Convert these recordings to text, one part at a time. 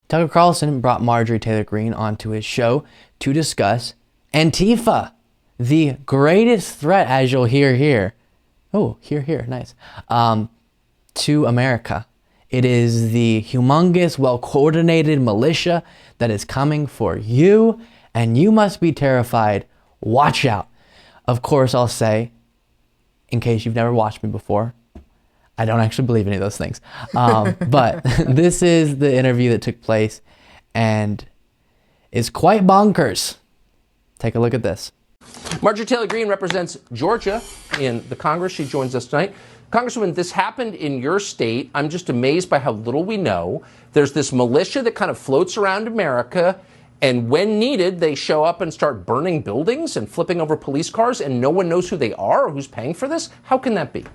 Tucker Carlson brought Marjorie Taylor Greene onto his show to discuss Antifa, the greatest threat, as you'll hear here. Oh, hear, nice. To America. It is the humongous, well-coordinated militia that is coming for you, and you must be terrified. Watch out. Of course, I'll say, in case you've never watched me before, I don't actually believe any of those things. But this is the interview that took place, and is quite bonkers. Take a look at this. Marjorie Taylor Greene represents Georgia in the Congress. She joins us tonight. Congresswoman, this happened in your state. I'm just amazed by how little we know. There's this militia that kind of floats around America, and when needed, they show up and start burning buildings and flipping over police cars, and no one knows who they are or who's paying for this? How can that be?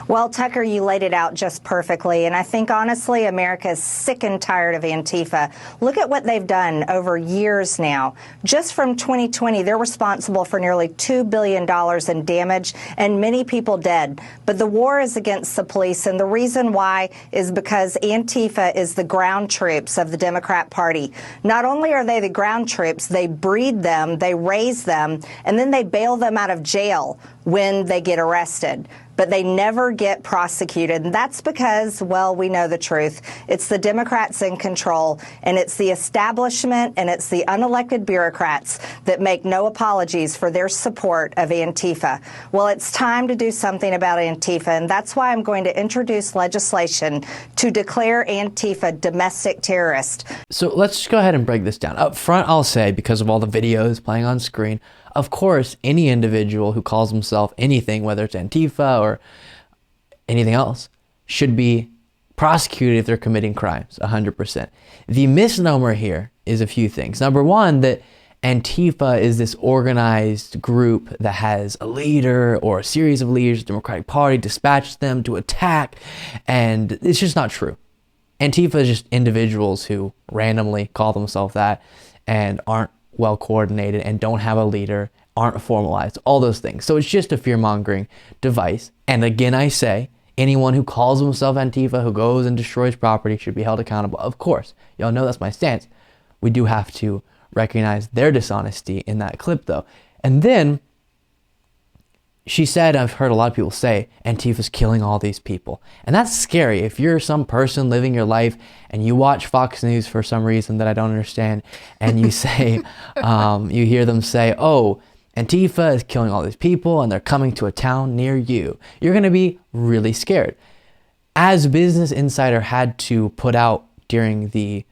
Well, Tucker, you laid it out just perfectly. And I think, honestly, America is sick and tired of Antifa. Look at what they've done over years now. Just from 2020, they're responsible for nearly $2 billion in damage and many people dead. But the war is against the police. And the reason why is because Antifa is the ground troops of the Democrat Party. Not only are they the ground troops, they breed them, they raise them, and then they bail them out of jail when they get arrested. But they never get prosecuted. And that's because, well, we know the truth. It's the Democrats in control, and it's the establishment, and it's the unelected bureaucrats that make no apologies for their support of Antifa. Well, it's time to do something about Antifa, and that's why I'm going to introduce legislation to declare Antifa domestic terrorist. So let's just go ahead and break this down. Up front, I'll say, because of all the videos playing on screen, of course, any individual who calls himself anything, whether it's Antifa or anything else, should be prosecuted if they're committing crimes, 100%. The misnomer here is a few things. Number one, that Antifa is this organized group that has a leader or a series of leaders, the Democratic Party dispatches them to attack, and it's just not true. Antifa is just individuals who randomly call themselves that and aren't well coordinated and don't have a leader, aren't formalized, all those things. So it's just a fear-mongering device. And again, I say, anyone who calls himself Antifa, who goes and destroys property, should be held accountable. Of course, y'all know that's my stance. We do have to recognize their dishonesty in that clip, though. And then she said, I've heard a lot of people say, Antifa's killing all these people. And that's scary. If you're some person living your life and you watch Fox News for some reason that I don't understand, and you say, you hear them say, oh, Antifa is killing all these people and they're coming to a town near you, you're going to be really scared. As Business Insider had to put out during the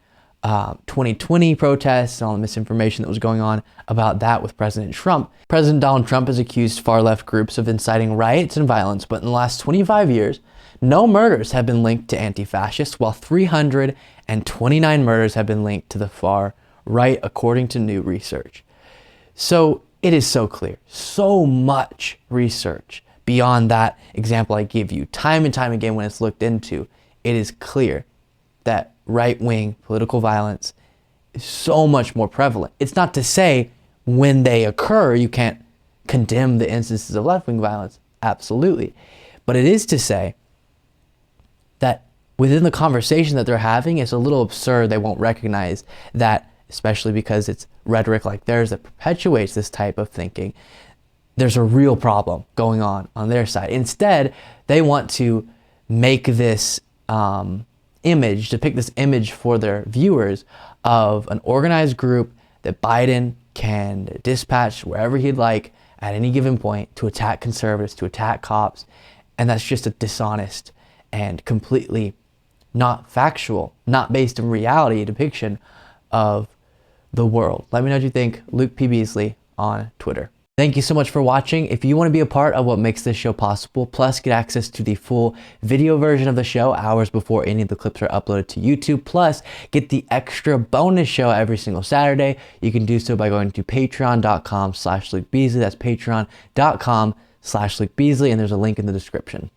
2020 protests and all the misinformation that was going on about that with President Trump. President Donald Trump has accused far-left groups of inciting riots and violence, but in the last 25 years, no murders have been linked to anti-fascists, while 329 murders have been linked to the far right, according to new research. So it is so clear, so much research beyond that example I give you, time and time again when it's looked into, it is clear that right-wing political violence is so much more prevalent. It's not to say when they occur, you can't condemn the instances of left-wing violence. Absolutely. But it is to say that within the conversation that they're having, it's a little absurd they won't recognize that, especially because it's rhetoric like theirs that perpetuates this type of thinking. There's a real problem going on their side. Instead, they want to make this depict this image for their viewers of an organized group that Biden can dispatch wherever he'd like at any given point to attack conservatives, to attack cops. And that's just a dishonest and completely not factual, not based in reality depiction of the world. Let me know what you think. Luke P. Beasley on Twitter. Thank you so much for watching. If you want to be a part of what makes this show possible, plus get access to the full video version of the show hours before any of the clips are uploaded to YouTube, plus get the extra bonus show every single Saturday, you can do so by going to patreon.com/Luke Beasley. That's patreon.com/Luke Beasley, and there's a link in the description.